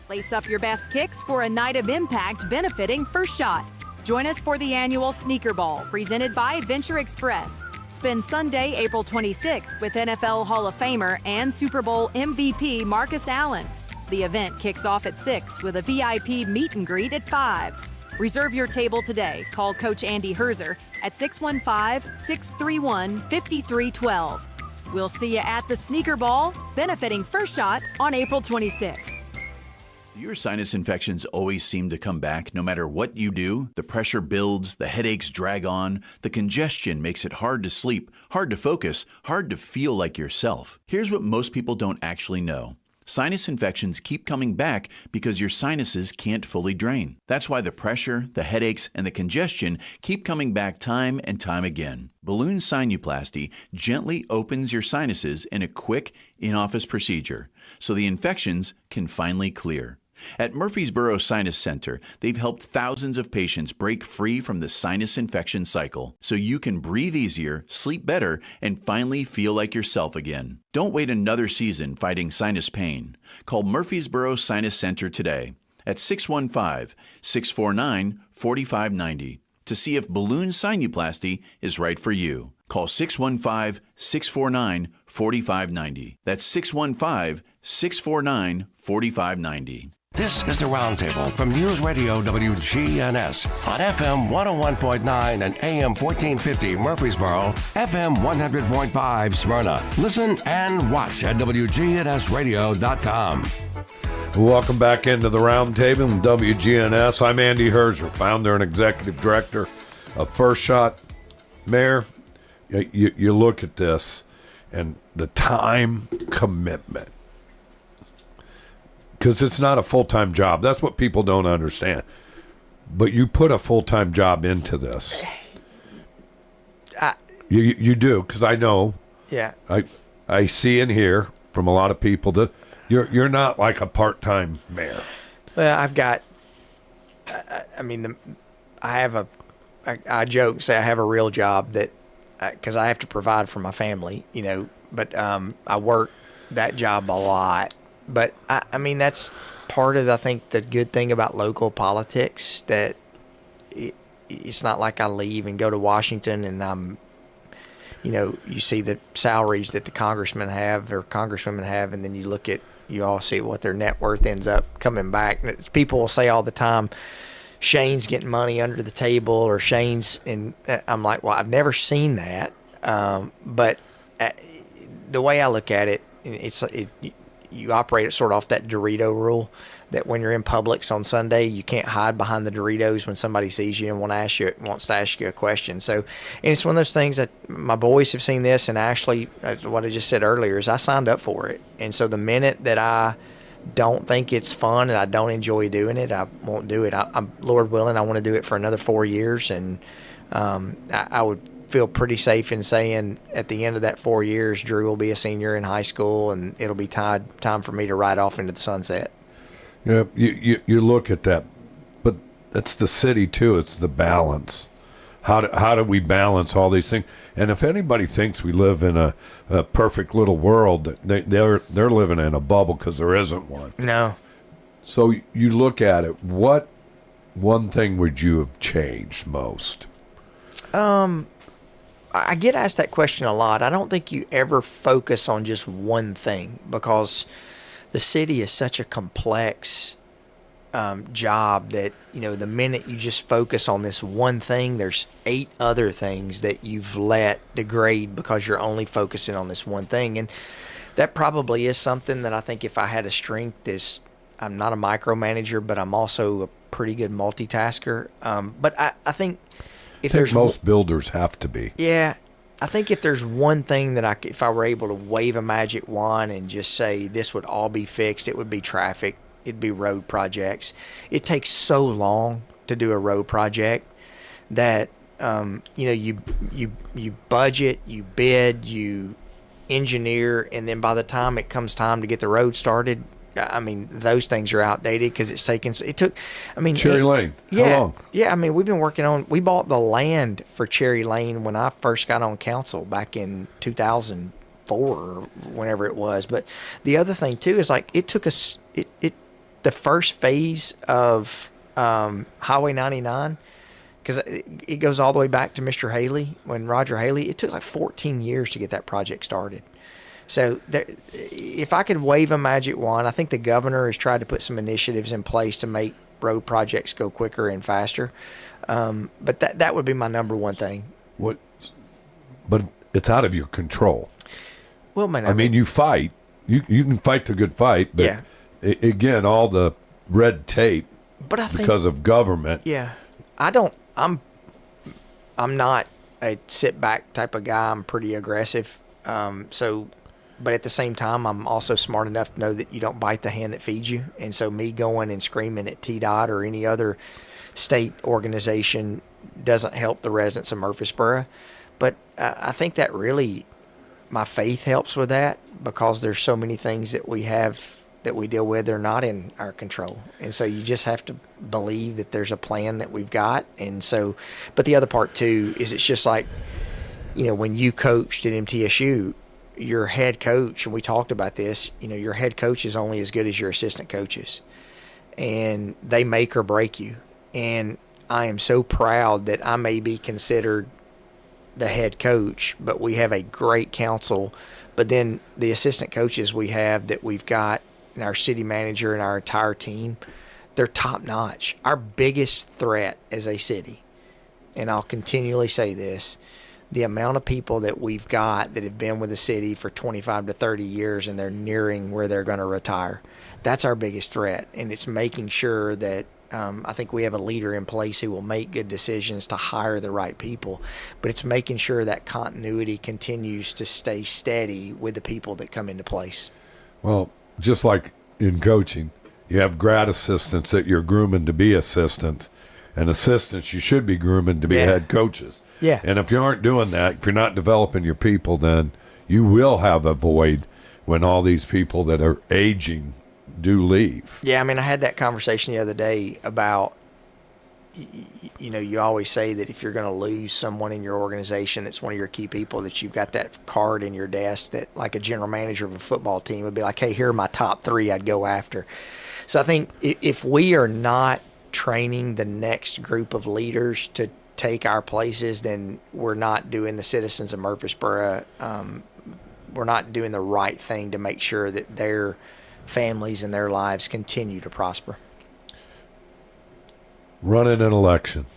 Lace up your best kicks for a night of impact benefiting First Shot. Join us for the annual Sneaker Ball presented by Venture Express. Spend Sunday, April 26th with NFL Hall of Famer and Super Bowl MVP Marcus Allen. The event kicks off at 6 with a VIP meet and greet at 5. Reserve your table today. Call Coach Andy Herzer at 615-631-5312. We'll see you at the Sneaker Ball benefiting First Shot on April 26th. Your sinus infections always seem to come back no matter what you do. The pressure builds, the headaches drag on, the congestion makes it hard to sleep, hard to focus, hard to feel like yourself. Here's what most people don't actually know. Sinus infections keep coming back because your sinuses can't fully drain. That's why the pressure, the headaches, and the congestion keep coming back time and time again. Balloon sinuplasty gently opens your sinuses in a quick, in-office procedure so the infections can finally clear. At Murfreesboro Sinus Center, they've helped thousands of patients break free from the sinus infection cycle so you can breathe easier, sleep better, and finally feel like yourself again. Don't wait another season fighting sinus pain. Call Murfreesboro Sinus Center today at 615-649-4590 to see if balloon sinuplasty is right for you. Call 615-649-4590. That's 615-649-4590. This is the Roundtable from News Radio WGNS on FM 101.9 and AM 1450 Murfreesboro, FM 100.5 Smyrna. Listen and watch at wgnsradio.com. Welcome back into the Roundtable in WGNS. I'm Andy Herzer, founder and executive director of First Shot. Mayor, you look at this and the time commitment. Because it's not a full-time job. That's what people don't understand. But you put a full-time job into this. You do, because I know. Yeah. I see and hear from a lot of people that you're not like a part-time mayor. Well, I've got. I joke and say I have a real job that because I have to provide for my family, But I work that job a lot. But, I mean, that's part of, I think, the good thing about local politics, that it's not like I leave and go to Washington and I'm, you see the salaries that the congressmen have or congresswomen have, and then you all see what their net worth ends up coming back. People will say all the time, Shane's getting money under the table or Shane's, and I'm like, well, I've never seen that. But the way I look at it, you operate it sort of off that Dorito rule, that when you're in Publix on Sunday, you can't hide behind the Doritos when somebody sees you and wants to ask you a question. So, and it's one of those things that my boys have seen this, and Ashley, what I just said earlier, is I signed up for it. And so the minute that I don't think it's fun and I don't enjoy doing it, I won't do it. I'm Lord willing, I want to do it for another 4 years, and I would feel pretty safe in saying at the end of that 4 years, Drew will be a senior in high school, and it'll be time for me to ride off into the sunset. Yeah, you look at that, but that's the city too. It's the balance. How do we balance all these things? And if anybody thinks we live in a perfect little world, they're living in a bubble, because there isn't one. No. So you look at it. What one thing would you have changed most? I get asked that question a lot. I don't think you ever focus on just one thing, because the city is such a complex job that, the minute you just focus on this one thing, there's 8 other things that you've let degrade because you're only focusing on this one thing. And that probably is something that I think if I had a strength is I'm not a micromanager, but I'm also a pretty good multitasker. But I think I think most builders have to be. Yeah. I think if there's one thing that if I were able to wave a magic wand and just say this would all be fixed, it would be traffic. It'd be road projects. It takes so long to do a road project that, you budget, you bid, you engineer, and then by the time it comes time to get the road started, I mean, those things are outdated because Cherry Lane. How long? Yeah, I mean, we bought the land for Cherry Lane when I first got on council back in 2004 or whenever it was. But the other thing too is it took us, the first phase of Highway 99, because it goes all the way back to Mr. Haley, when Roger Haley, it took 14 years to get that project started. So if I could wave a magic wand, I think the governor has tried to put some initiatives in place to make road projects go quicker and faster. But that would be my number one thing. But it's out of your control. Well, man, I mean, you fight. You can fight the good fight, but yeah. Again, all the red tape because of government. Yeah. I'm not a sit back type of guy. I'm pretty aggressive. But at the same time, I'm also smart enough to know that you don't bite the hand that feeds you. And so me going and screaming at TDOT or any other state organization doesn't help the residents of Murfreesboro. But I think that really, my faith helps with that, because there's so many things that we have that we deal with are not in our control. And so you just have to believe that there's a plan that we've got. And so, but the other part too is it's just like, when you coached at MTSU, your head coach, and we talked about this, your head coach is only as good as your assistant coaches, and they make or break you. And I am so proud that I may be considered the head coach, but we have a great council. But then the assistant coaches we have that we've got, and our city manager and our entire team, they're top notch. Our biggest threat as a city, and I'll continually say this, the amount of people that we've got that have been with the city for 25 to 30 years and they're nearing where they're going to retire. That's our biggest threat. And it's making sure that I think we have a leader in place who will make good decisions to hire the right people. But it's making sure that continuity continues to stay steady with the people that come into place. Well, just like in coaching, you have grad assistants that you're grooming to be assistants, and assistants you should be grooming to be head coaches. Yeah. And if you aren't doing that, if you're not developing your people, then you will have a void when all these people that are aging do leave. Yeah, I had that conversation the other day about, you always say that if you're going to lose someone in your organization that's one of your key people, that you've got that card in your desk that like a general manager of a football team would be like, hey, here are my top 3 I'd go after. So I think if we are not training the next group of leaders to take our places, then we're not doing the citizens of Murfreesboro. We're not doing the right thing to make sure that their families and their lives continue to prosper. Running an election,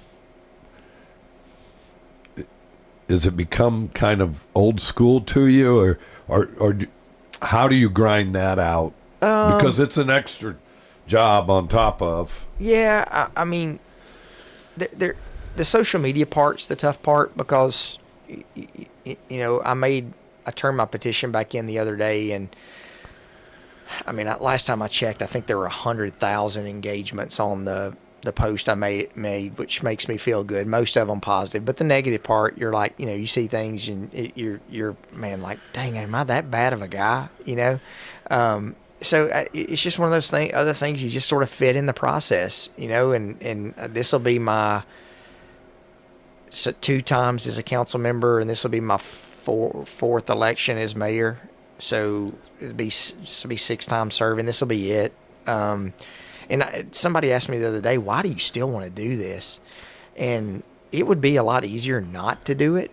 has it become kind of old school to you, or how do you grind that out? Because it's an extra job on top of. Yeah, the social media part's the tough part because, I turned my petition back in the other day, and last time I checked, I think there were 100,000 engagements on the post I made, which makes me feel good. Most of them positive, but the negative part, you're like, you see things and you're like, dang, am I that bad of a guy? So it's just one of those other things you just sort of fit in the process, and this will be my 2 times as a council member, and this will be my fourth election as mayor. So it'll be 6 times serving. This will be it. Somebody asked me the other day, why do you still want to do this? And it would be a lot easier not to do it.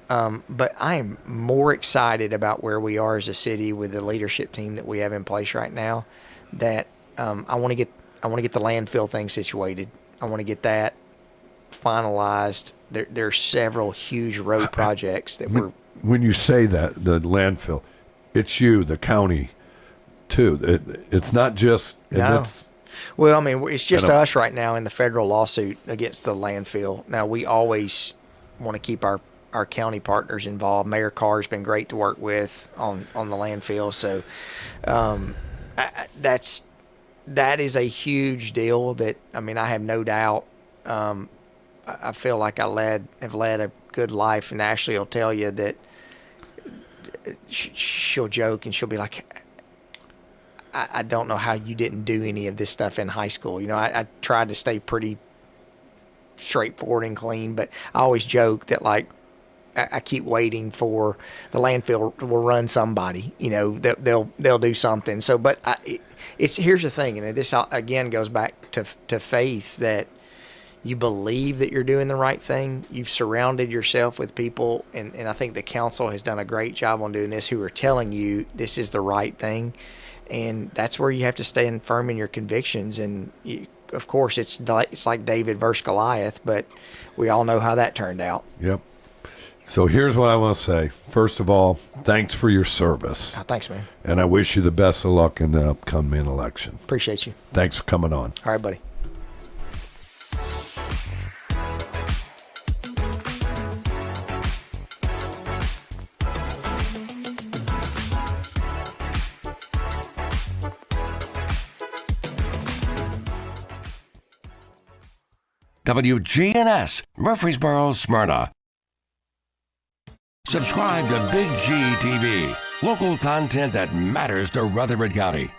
But I am more excited about where we are as a city with the leadership team that we have in place right now. That I want to get the landfill thing situated. I want to get that finalized. There are several huge road projects that we're. When you say that, the landfill, it's you, the county, too. It's not just. No. Well, it's just us right now in the federal lawsuit against the landfill. Now, we always want to keep our county partners involved. Mayor Carr's been great to work with on the landfill. So that is a huge deal that, I have no doubt. I feel like I have led a good life, and Ashley will tell you that she'll joke and she'll be like, I don't know how you didn't do any of this stuff in high school. I tried to stay pretty straightforward and clean, but I always joke that I keep waiting for the landfill will run somebody, they'll do something. So, but here's the thing, and this again goes back to faith, that you believe that you're doing the right thing. You've surrounded yourself with people, and I think the council has done a great job on doing this, who are telling you this is the right thing. And that's where you have to stay firm in your convictions. And of course, it's like David versus Goliath, but we all know how that turned out. Yep. So here's what I want to say. First of all, thanks for your service. Thanks, man. And I wish you the best of luck in the upcoming election. Appreciate you. Thanks for coming on. All right, buddy. WGNS, Murfreesboro, Smyrna. Subscribe to Big G TV, local content that matters to Rutherford County.